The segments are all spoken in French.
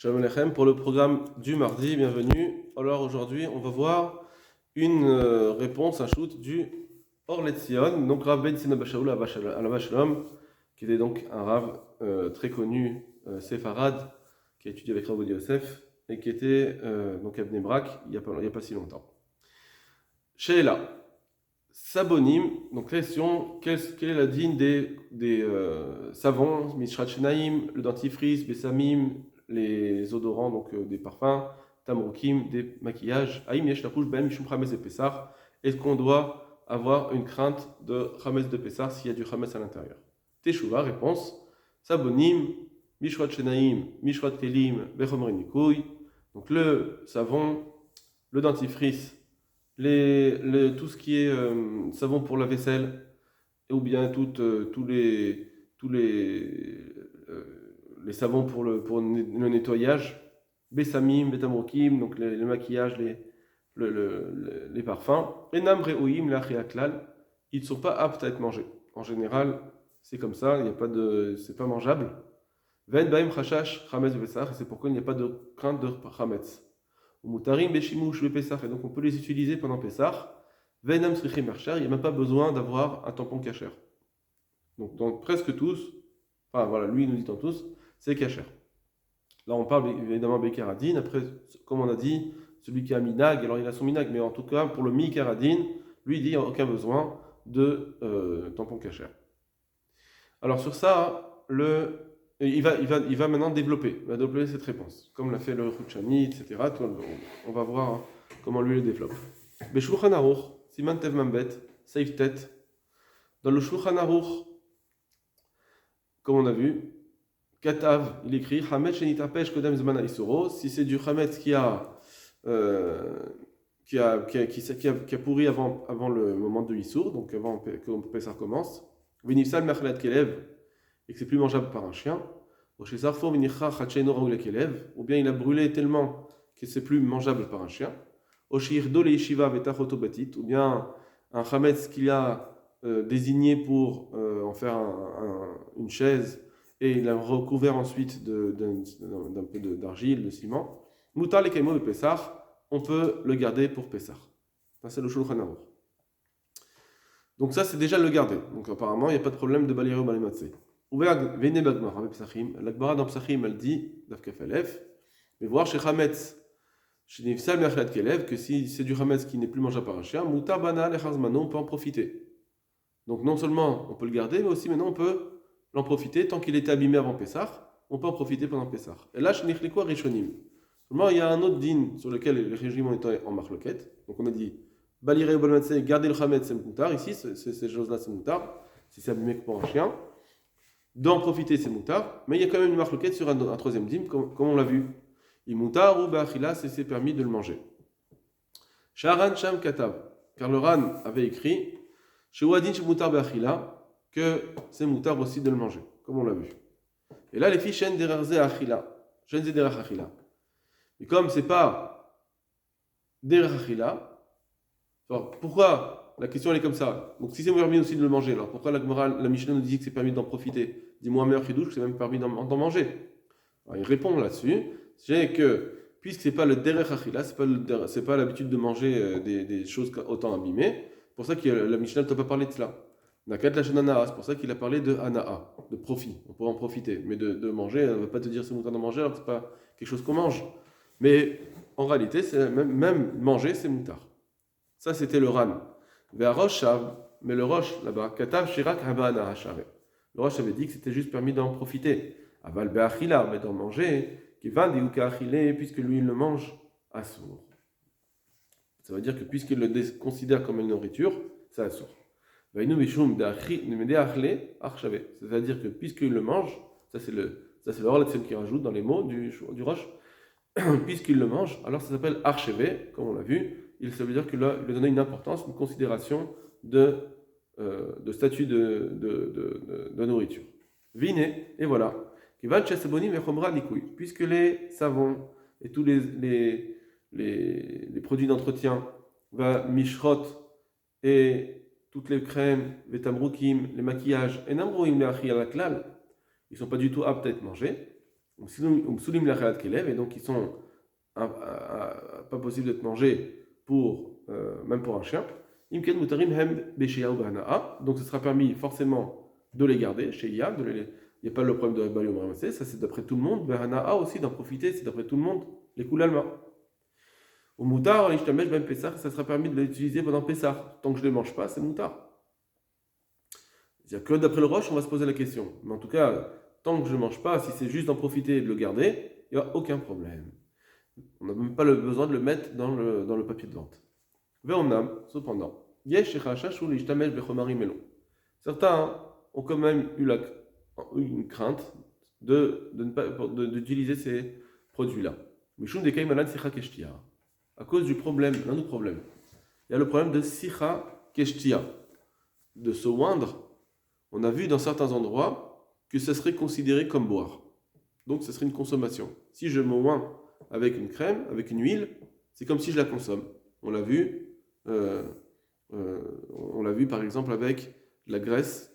Shalom Alechem pour le programme du mardi, bienvenue. Alors aujourd'hui, on va voir une réponse, un shoot du Or Letzion, donc Rav Ben Sina Bashaoul Alava Shalom, qui était donc un Rav très connu, séfarade, qui a étudié avec Rav Odia Yosef et qui était donc à Bnei Brak il n'y a pas si longtemps. Sheila, Sabonim, donc question, quelle est la digne des savons, Mishrat Shenaim, le dentifrice, Bessamim, les odorants, donc des parfums, Tamrukim, des maquillages, Aïm Yesh Larouche Ben Mishum Chametz de Pessah, est-ce qu'on doit avoir une crainte de Chametz de Pessah s'il y a du Chametz à l'intérieur? Teshuva, réponse, Sabonim, Mishrat Shenaim, Mishrat Kelim, Bechomre Nikoui, donc le savon, le dentifrice, tout ce qui est savon pour la vaisselle, ou bien tous les savons pour le nettoyage, Bessamim, Betamrokim, donc les maquillages, les parfums, et Namreoim, l'Achiaklal, ils ne sont pas aptes à être mangés. En général, c'est comme ça, c'est pas mangeable. Ven Baim Chashash, Chametz Besach, c'est pourquoi il n'y a pas de crainte de Chametz. Mutarim Beshimush le Pessah, et donc on peut les utiliser pendant Pessah. Venam Srichim Marcher, il n'y a même pas besoin d'avoir un tampon kasher. Donc dans presque tous, enfin voilà, lui nous dit dans tous, c'est kasher. Là on parle évidemment Bekaradin, après comme on a dit, celui qui a minag, alors il a son minag, mais en tout cas pour le mi-karadin, lui il dit il n'y a aucun besoin de tampon kasher. Alors sur ça, il va maintenant développer cette réponse, comme l'a fait le Rouchani, etc. On va voir comment lui le développe. Beshulchan Aruch, Siman Tev Mambet, Seif Tet. Dans le Shulchan Aruch, comme on a vu, Katav, il écrit Hamet Shenitapesh Kodem Zman Isuro. Si c'est du Hamet qui a pourri avant le moment de Issour, donc avant que Pessah commence, Vinifsal Merchelet Kelev, et que c'est plus mangeable par un chien, ou bien il a brûlé tellement que c'est plus mangeable par un chien, ou bien un chametz qu'il a désigné pour en faire une chaise et il l'a recouvert ensuite d'un peu d'argile, de ciment. Mutar le kaimo de Pessah, on peut le garder pour Pessah. Ça c'est le Shulchan Aruch. Donc ça c'est déjà le garder. Donc apparemment il n'y a pas de problème de balirer au balimatzé. L'Agmara dans Psachim, elle dit, mais voir chez Chametz, chez Nifsal Merchlat Kelev, que si c'est du Chametz qui n'est plus mangeable par un chien, Mutar Bana Lechazmano, on peut en profiter. Donc non seulement on peut le garder, mais aussi maintenant on peut l'en profiter tant qu'il était abîmé avant Pessah, on peut en profiter pendant Pessah. Et là, chez Nechlikwa Rishonim. Seulement, il y a un autre din sur lequel les régimes étaient en marloquette. Donc on a dit, Baliré ou Balmatzé, garder le Chametz, c'est Moutar. Ici, ces choses-là, c'est Moutar. Si c'est abîmé pour un chien. D'en profiter, c'est moutar, mais il y a quand même une marloquette sur un troisième dîme, comme on l'a vu. Il moutar ou ba'achila, c'est permis de le manger. Sharan Sham Katav, car le Ran avait écrit, chez Wadin chez moutar ba'achila, que c'est moutar aussi de le manger, comme on l'a vu. Et là, les filles shen derarze achila, shen derach achila. Et comme c'est pas derach achila, pourquoi la question elle est comme ça? Donc si c'est permis aussi de le manger, alors pourquoi la Mishnah nous dit que c'est permis d'en profiter? Dis-moi meilleur chidouche que c'est même permis d'en manger. Alors, il répond là-dessus, c'est que puisque c'est pas le derech achila, c'est pas l'habitude de manger des choses autant abîmées, c'est pour ça que la Mishnah ne t'a pas parlé de cela. Nakat la shenanaa, c'est pour ça qu'il a parlé de anaa, de profit. On peut en profiter, mais de manger, elle ne va pas te dire c'est moutar de manger, alors que c'est pas quelque chose qu'on mange. Mais en réalité, c'est même manger, c'est moutar. Ça, c'était le ran. Mais le roche là-bas, katav shirak habana hashare. Le Roche avait dit que c'était juste permis d'en profiter. Aval be'achila, mais d'en manger, qui va ou ka'achile, puisque lui il le mange à sourd. Ça veut dire que puisqu'il le considère comme une nourriture, c'est à sourd. C'est-à-dire que puisqu'il le mange, ça c'est le Orletsen qui rajoute dans les mots du Roche, puisqu'il le mange, alors ça s'appelle archevé, comme on l'a vu. Ça veut dire qu'il lui a donné une importance, une considération de statut de nourriture. Vine, et voilà. Puisque les savons et tous les produits d'entretien, mishrot et toutes les crèmes, les tamroukim, les maquillages, et namrouim les achi à la klal, ils ne sont pas du tout aptes à être mangés. Umsulim lachalat kelev, et donc ils sont pas possible d'être mangés même pour un chien. Imken mutarim hem beshia ou bahana'a, donc ce sera permis forcément de les garder chez Yam, il n'y a pas le problème de Bali ou Ramassé, ça c'est d'après tout le monde. Bahana'a aussi d'en profiter, c'est d'après tout le monde, les Koulalma. Au Moutar, l'Ishtamesh ben Pessah, ça sera permis de l'utiliser pendant Pessah. Tant que je ne les mange pas, c'est Moutar. C'est-à-dire que d'après le Roche, on va se poser la question. Mais en tout cas, tant que je ne mange pas, si c'est juste d'en profiter et de le garder, il n'y a aucun problème. On n'a même pas le besoin de le mettre dans le papier de vente. Ve'omnam, cependant, yesh shechachash ou l'ishtamesh bechomarim melon. Certains ont quand même eu une crainte d'utiliser ces produits-là. Mishum dekay malan sicha keshtia. À cause du problème, l'un des problèmes. Il y a le problème de sicha keshtia, de se oindre. On a vu dans certains endroits que ça serait considéré comme boire. Donc, ça serait une consommation. Si je me oins avec une crème, avec une huile, c'est comme si je la consomme. On l'a vu par exemple avec la graisse,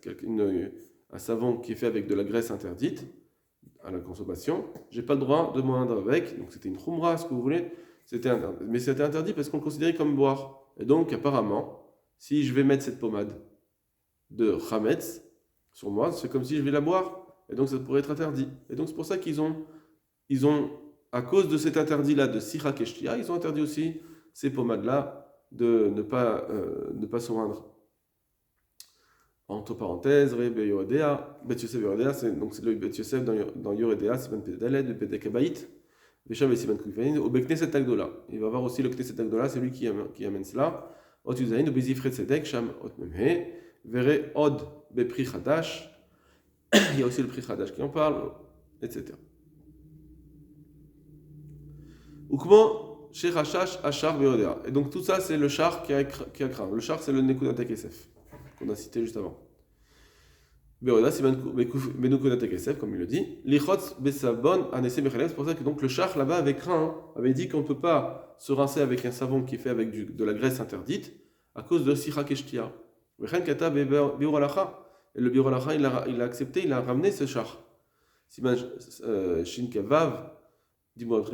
un savon qui est fait avec de la graisse interdite à la consommation. J'ai pas le droit de m'oindre avec, donc c'était une khumra, ce que vous voulez. Mais c'était interdit parce qu'on le considérait comme boire. Et donc, apparemment, si je vais mettre cette pommade de chametz sur moi, c'est comme si je vais la boire. Et donc, ça pourrait être interdit. Et donc, c'est pour ça qu'ils ont à cause de cet interdit-là de sicha keshtia, ils ont interdit aussi ces pommades-là de ne pas se oindre. Entre parenthèses, Bet Yosef Yoredea, c'est le Bet Yosef dans Yoredea, c'est Ben Pedalet, de Pedek Abaït. Il va avoir aussi le Knesset Agdola, c'est lui qui amène cela. Il y a aussi le Pri Chadash qui en parle, etc. Et donc tout ça, c'est le char qui a craint. Le char, c'est le Nekudat Kesef qu'on a cité juste avant. Beoda, c'est Benukoudat Kesef, comme il le dit. Lichotz besabon anese bechalev. C'est pour ça que donc le char là-bas avait dit qu'on ne peut pas se rincer avec un savon qui est fait avec de la graisse interdite à cause de sicha keshtia. Vechen kata biur alacha. Et le biur alacha, il a accepté, il a ramené ce char. Siman shin kavav. Dis-moi,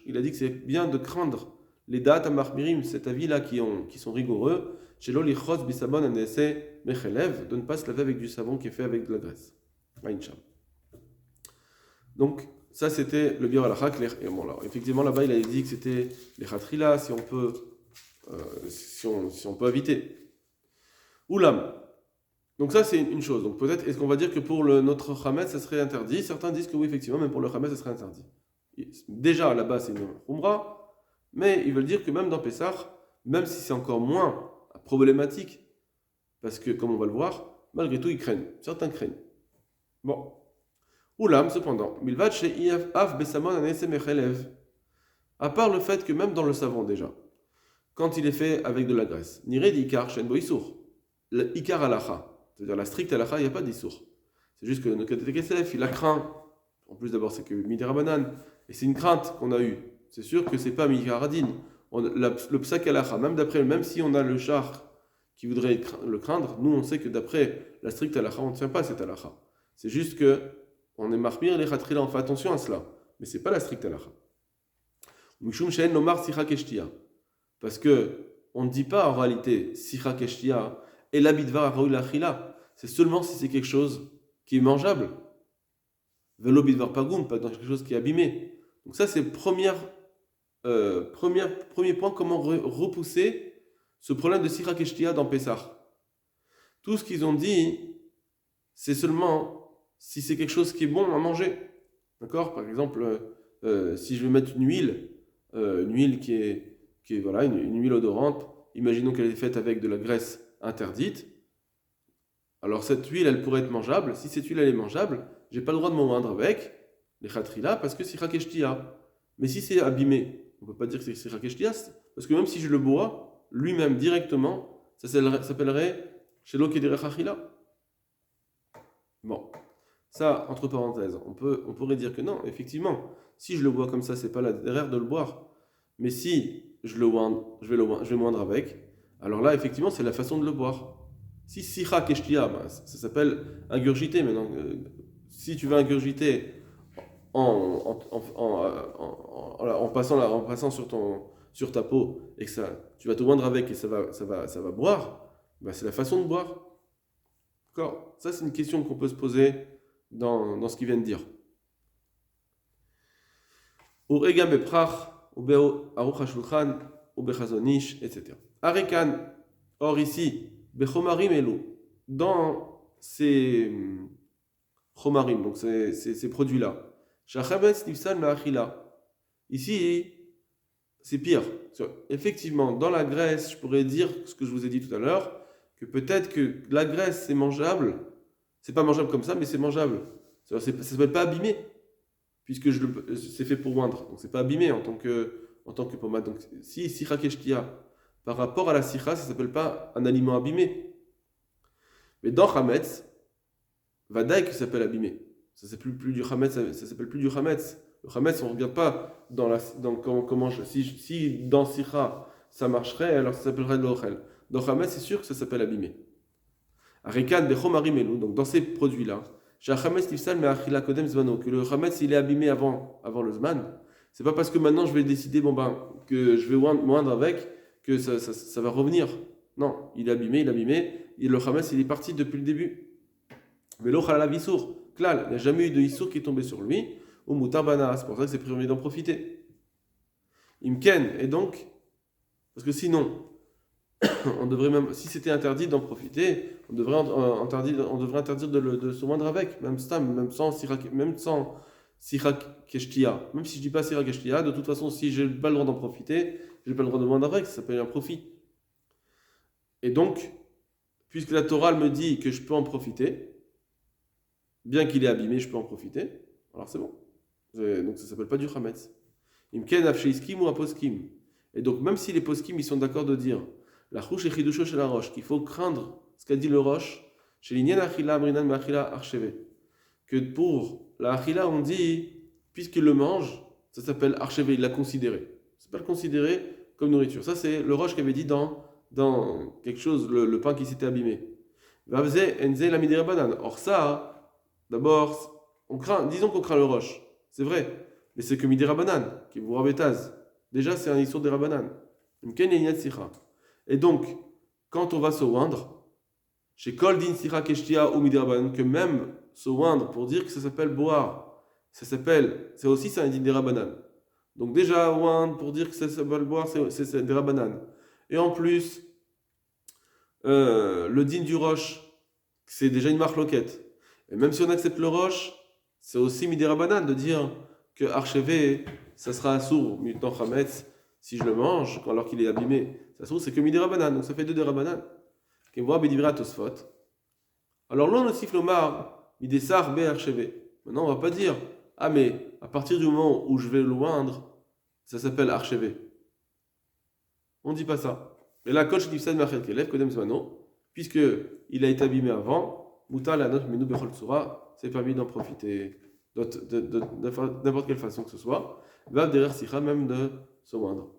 il a dit que c'est bien de craindre les dates à Mahmirim, cet avis-là qui sont rigoureux, de ne pas se laver avec du savon qui est fait avec de la graisse. Donc, ça c'était le Bir al-Haq. Effectivement, là-bas, il a dit que c'était les Khatrila, si on peut éviter. Oulam. Donc ça, c'est une chose. Donc peut-être, est-ce qu'on va dire que pour notre Khamet, ça serait interdit? Certains disent que oui, effectivement, même pour le Khamet, ça serait interdit. Déjà, là-bas, c'est une Khumra, mais ils veulent dire que même dans Pessah, même si c'est encore moins problématique, parce que, comme on va le voir, malgré tout, ils craignent. Certains craignent. Bon. Oulam, cependant, Milvad chez Af Besamon Anesem Echelev, à part le fait que même dans le savon, déjà, quand il est fait avec de la graisse, Nire d'Ikar Shen Boissour, l'Ikar Alacha, c'est-à-dire la stricte halakha, il n'y a pas d'issour. C'est juste que le Nekudat Kesef, il a craint. En plus, d'abord, c'est que Midera Banan. Et c'est une crainte qu'on a eue. C'est sûr que c'est pas Mikaradin. Le psak halakha, même si on a le char qui voudrait le craindre, nous, on sait que d'après la stricte halakha, on ne tient pas cette halakha. C'est juste que on est marmir les khatrila, on fait attention à cela. Mais c'est pas la stricte halakha. Mishum she'en lomar sicha keshtia. Parce que on ne dit pas en réalité sicha keshtia. Et l'abidvar raoul achila, c'est seulement si c'est quelque chose qui est mangeable. Velo bidvar pagoum, pas dans quelque chose qui est abîmé. Donc ça, c'est premier point, comment repousser ce problème de sicha keshtia dans Pessah. Tout ce qu'ils ont dit, c'est seulement si c'est quelque chose qui est bon à manger. D'accord? Par exemple, si je vais mettre une huile qui est voilà, une huile odorante, imaginons qu'elle est faite avec de la graisse interdite, alors cette huile, elle pourrait être mangeable. Si cette huile, elle est mangeable, j'ai pas le droit de m'en oindre avec les khatrila parce que c'est rakeshtia. Mais si c'est abîmé, on peut pas dire que c'est rakeshtia, parce que même si je le bois, lui-même directement, ça s'appellerait shelo kedere chachila. Bon, ça, entre parenthèses, on pourrait dire que non, effectivement, si je le bois comme ça, c'est pas l'erreur de le boire. Mais si je vais moindre avec, alors là, effectivement, c'est la façon de le boire. Si sicha keshtia, ça s'appelle ingurgité maintenant, si tu vas ingurgiter en passant sur ta peau et que tu vas te moindre avec et ça va boire, bah c'est la façon de boire. D'accord? Ça, c'est une question qu'on peut se poser dans ce qu'il vient de dire. Urega beprach, ubeo aruch hashulchan, ubechazonish, etc. Arekan, or ici, bechomarim elu, dans ces chomarim, donc ces produits-là, shachametz nifsal me'achila. Ici, c'est pire. Effectivement, dans la graisse, je pourrais dire ce que je vous ai dit tout à l'heure, que peut-être que la graisse, c'est mangeable. C'est pas mangeable comme ça, mais c'est mangeable. Ça s'appelle pas abîmé, puisque c'est fait pour moindre. Donc c'est pas abîmé en tant que pommade. Donc si sira keshtia, par rapport à la sira, ça s'appelle pas un aliment abîmé. Mais dans chametz, vadaï que ça s'appelle abîmé. Ça s'appelle plus du chametz, ça s'appelle plus du chametz. Le chametz, on ne regarde pas si dans sira ça marcherait, alors ça s'appellerait de l'ochel. Dans chametz, c'est sûr que ça s'appelle abîmé. Arekan bechomarim elu, donc dans ces produits-là, que le chametz il est abîmé avant le zman. C'est pas parce que maintenant je vais décider que je vais moindre avec que ça va revenir. Non, il est abîmé. Et le chametz il est parti depuis le début. Mais l'ochal la vissour, klal, il n'y a jamais eu de issour qui est tombé sur lui. Ou mutarbana, c'est pour ça que c'est permis d'en profiter. Imken, et donc, parce que sinon, on devrait même, si c'était interdit d'en profiter, on devrait interdire de se moindre avec, même sans sirak keshtia. Même si je dis pas sirak keshtia, de toute façon, si j'ai pas le droit d'en profiter, j'ai pas le droit de moindre avec, ça s'appelle un profit. Et donc, puisque la Torah me dit que je peux en profiter, bien qu'il est abîmé, je peux en profiter, alors c'est bon. Donc ça s'appelle pas du chametz. Imken afsheiskim ou aposkim. Et donc, même si les poskim ils sont d'accord de dire la chouche et chidusho chez la roche, qu'il faut craindre ce qu'a dit le roche, chez l'inyan achila amrinan machila archeve, que pour la achila on dit, puisqu'il le mange, ça s'appelle archeve, il l'a considéré. C'est pas le considérer comme nourriture. Ça c'est le roche qui avait dit dans quelque chose, le pain qui s'était abîmé. Vavze enze la midera banane. Or ça, d'abord, disons qu'on craint le roche, c'est vrai, mais c'est que midera banane, qui vous rabetaz. Déjà c'est un issour de rabanan. Imken et sicha. Et donc, quand on va se oindre, chez Kol Din Sira Keshtia ou Midrabanan, que même se oindre pour dire que ça s'appelle boire, c'est un din des Rabanan. Donc déjà, oindre pour dire que ça s'appelle boire, c'est des Rabanan. Et en plus, le din du roche, c'est déjà une marloquette. Et même si on accepte le roche, c'est aussi Midirabanan de dire que archevé, ça sera assour, mutant chametz, si je le mange, alors qu'il est abîmé. Ça se trouve, c'est que midirabanan, donc ça fait 2 derabanan. Qui voit bedivra tosfot. Alors l'on aussi flomar, midesar be archevé. Maintenant, on va pas dire, ah mais à partir du moment où je vais le oindre, ça s'appelle archevé. On dit pas ça. Et là, coach dit ça de marchet kelef, kodem zwano, puisque il a été abîmé avant, muta la note menu bechol tsura, c'est permis d'en profiter de n'importe quelle façon que ce soit. Va derrière sicha même de se oindre.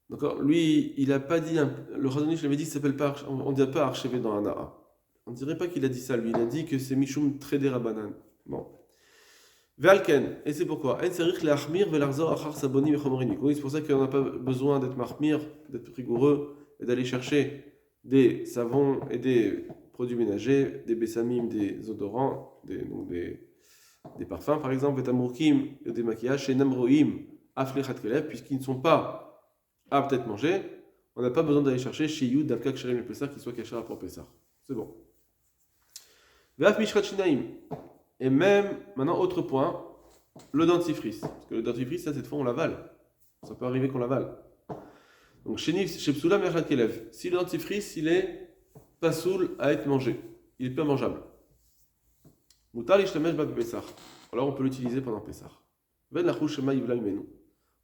Donc, lui, il n'a pas dit, le Chazon Ish l'avait dit, ça s'appelle pas, on ne dit pas archevé dans un ara. On ne dirait pas qu'il a dit ça, lui. Il a dit que c'est Mishum Treder Rabanan. Bon. Ve'alken, et c'est pourquoi. C'est pour ça qu'on n'a pas besoin d'être mahmir, d'être rigoureux, et d'aller chercher des savons et des produits ménagers, des bessamim, des odorants, des parfums par exemple, vetamurkim, des maquillages, chez Namroim, Aflechat Kelev, puisqu'ils ne sont pas à peut-être manger, on n'a pas besoin d'aller chercher chez Yud, Davka Ksharim le Pessah, qui soit Kachar pour Pessah. C'est bon. Ve'af Mishrat Shinaim. Et même, maintenant, autre point, le dentifrice. Parce que le dentifrice, ça, cette fois, on l'avale. Ça peut arriver qu'on l'avale. Donc, chez Psula Merchat Kelev, si le dentifrice, il est pas soul à être mangé, il est pas mangeable. Mutar Ishtamesh Bab Pessah. Alors, on peut l'utiliser pendant Pessah. Ven Lachou Shema Yivla Imenu.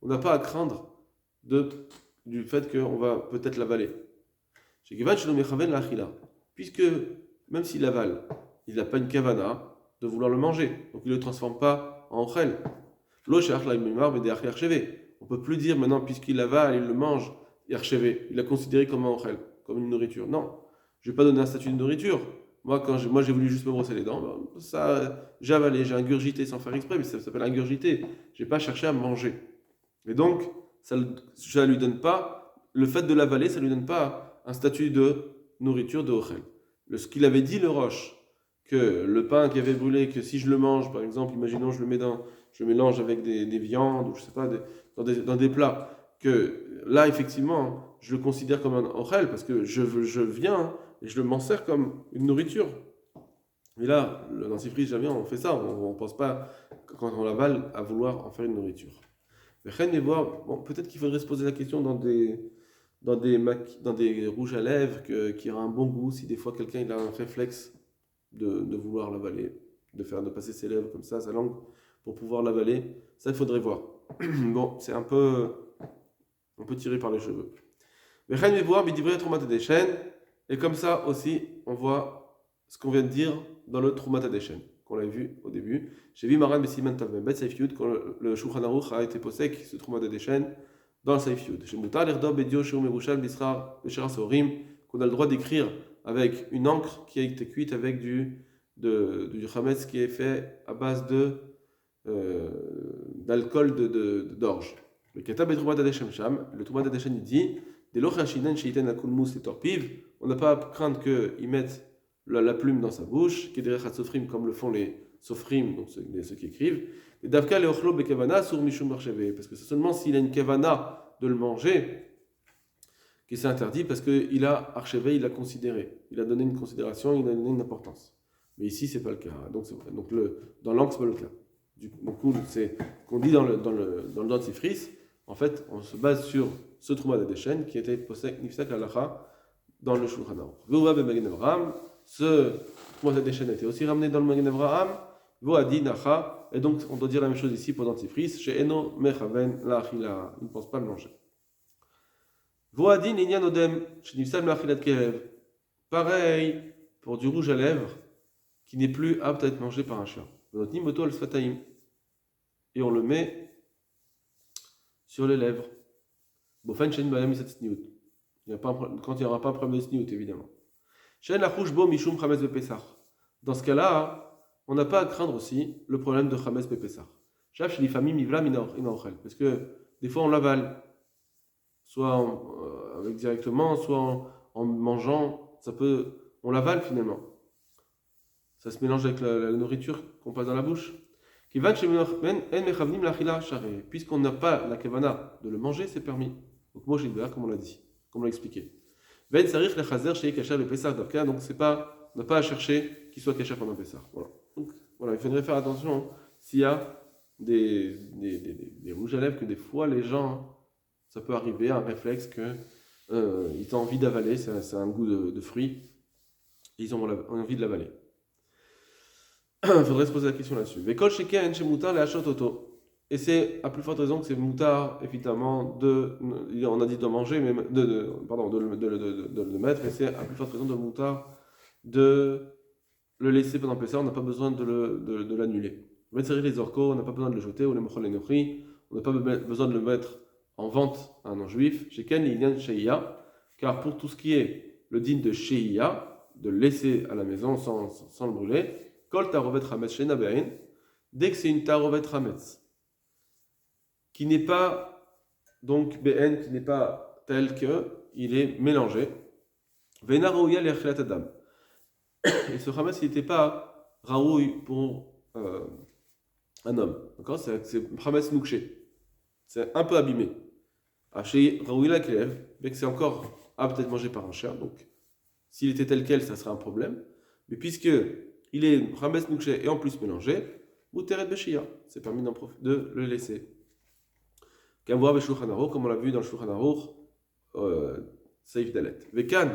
On n'a pas à craindre du fait qu'on va peut-être l'avaler. Puisque, même s'il avale, il n'a pas une kavana de vouloir le manger, donc il ne le transforme pas en ochel. On ne peut plus dire maintenant, puisqu'il avale, il le mange, il l'a considéré comme un ochel, comme une nourriture. Non. je ne vais pas donner un statut de nourriture. Moi, moi j'ai voulu juste me brosser les dents, ben, ça, j'ai avalé, j'ai ingurgité sans faire exprès, mais ça s'appelle ingurgiter. Je n'ai pas cherché à manger. Et donc, ça ne lui donne pas, le fait de l'avaler, ça ne lui donne pas un statut de nourriture de ochel. Ce qu'il avait dit, le Roche, que le pain qui avait brûlé, que si je le mange, par exemple, imaginons je le mets je mélange avec des viandes, ou je sais pas, dans des plats, que là, effectivement, je le considère comme un ochel, parce que je viens et je m'en sers comme une nourriture. Et là, le dentifrice, jamais on fait ça, on ne pense pas, quand on l'avale, à vouloir en faire une nourriture. Bon, peut-être qu'il faudrait se poser la question dans des rouges à lèvres qui aura un bon goût, si des fois quelqu'un il a un réflexe de vouloir l'avaler, de passer ses lèvres comme ça, sa langue, pour pouvoir l'avaler. Ça, il faudrait voir. Bon, c'est un peu tiré par les cheveux. Et comme ça aussi, on voit ce qu'on vient de dire dans le Trumat Hadeshen, qu'on l'a vu au début. J'ai vu Maran Besiman Tavmebet Saif Yud, quand le Shulchan Aruch a été posé, ce Trumat Hadeshen, dans le Saif Yud. Chez Moutar, l'Erdob, Bedio, Shur, Merushan, Bisrar, Beshara Sorim, qu'on a le droit d'écrire avec une encre qui a été cuite avec du chametz qui est fait à base d'alcool d'orge. Le Ketab et Trumat Hadeshen Sham, le Trumat Hadeshen il dit, des lochachinen sheiten akulmus et torpiv, on n'a pas à craindre qu'ils mettent la plume dans sa bouche, comme le font les sofrim, donc ceux qui écrivent. Et davka le ochlo bekavana sur mishum marcheve, parce que c'est seulement s'il a une kavana de le manger que c'est interdit, parce qu'il a archevé, il a considéré, il a donné une considération, il a donné une importance. Mais ici, c'est pas le cas. Donc dans l'angle, c'est pas le cas. Du coup, c'est qu'on dit dans le dentifrice, en fait, on se base sur ce Trumat Hadeshen qui était posek nifsak l'alacha dans le Shulchan Aruch. V'uva b'Magen Avraham, ce Trumat Hadeshen a été aussi ramené dans le Magen Avraham. Voadi nacha, et donc on doit dire la même chose ici pour dentifrice. Chez Eno mechaven la'achila, il ne pense pas le manger. Voadi ninyan odem, chez nifsal me'achilat kelev. Pareil pour du rouge à lèvres qui n'est plus apte à être mangé par un chien. Notre nimoto al sfataim, et on le met sur les lèvres. Quand il n'y aura pas un problème de sniout, évidemment. Dans ce cas-là, on n'a pas à craindre aussi le problème de chametz bepesach. Parce que des fois on l'avale, soit avec directement, soit en mangeant, on l'avale finalement. Ça se mélange avec la nourriture qu'on passe dans la bouche. Puisqu'on n'a pas la kavana de le manger, c'est permis. Donc moi, comme on l'a dit, comme on l'a expliqué. Donc on n'a pas à chercher qu'il soit caché pendant Pessah. Voilà. Donc voilà, il faudrait faire attention s'il y a des rouges à lèvres que des fois les gens, ça peut arriver, un réflexe que ils ont envie d'avaler, c'est un goût de fruit, ils ont envie de l'avaler. Il faudrait se poser la question là-dessus. Et c'est à plus forte raison que c'est moutard, évidemment, on a dit de manger, mais de le mettre, et c'est à plus forte raison de moutard de le laisser pendant Pessah, on n'a pas besoin de l'annuler. Les orcos, on n'a pas besoin de le jeter, ou les mochol enochi, on n'a pas besoin de le mettre en vente à un non-juif. Chez Ken, il y a une sheia, car pour tout ce qui est le din de sheia, de le laisser à la maison sans le brûler, kol tarovet chametz shena be'en, dès que c'est une tarovet chametz, qui n'est pas, donc BN, qui n'est pas tel qu'il est mélangé. Vena raouya l'echlet adam. Et ce chametz, il n'était pas raouille pour un homme. D'accord, c'est chametz nouché. C'est un peu abîmé. Chez raouya l'echlet, mais que c'est encore apte à être mangé par un chien. Donc, s'il était tel quel, ça serait un problème. Mais puisque il est chametz nouché et en plus mélangé, mouteret beshia, c'est permis de le laisser. Comme on l'a vu dans le Shulchan Aruch, Seif Dalet. Vekan,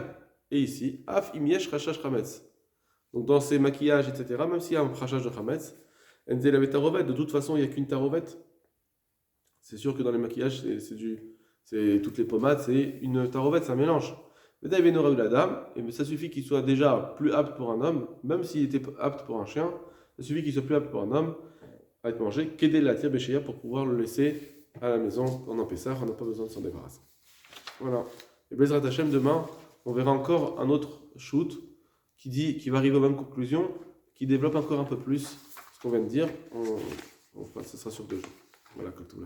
et ici, Af imyesh chashash chametz. Donc dans ces maquillages, etc., même s'il y a un chashash de chametz, enzel avait tarovet, de toute façon, il n'y a qu'une tarovet. C'est sûr que dans les maquillages, c'est toutes les pommades, c'est une tarovet, c'est un mélange. Mais d'ailleurs, la dame, et ça suffit qu'il soit déjà plus apte pour un homme, même s'il était apte pour un chien, ça suffit qu'il soit plus apte pour un homme à être mangé, qu'aider la tire béchéa pour pouvoir le laisser à la maison pendant Pessah, on n'a pas besoin de s'en débarrasser. Voilà. Et Bezrat Hashem, demain, on verra encore un autre shoot, qui va arriver aux mêmes conclusions, qui développe encore un peu plus ce qu'on vient de dire. Ce sera sur 2 jours. Voilà, comme tout le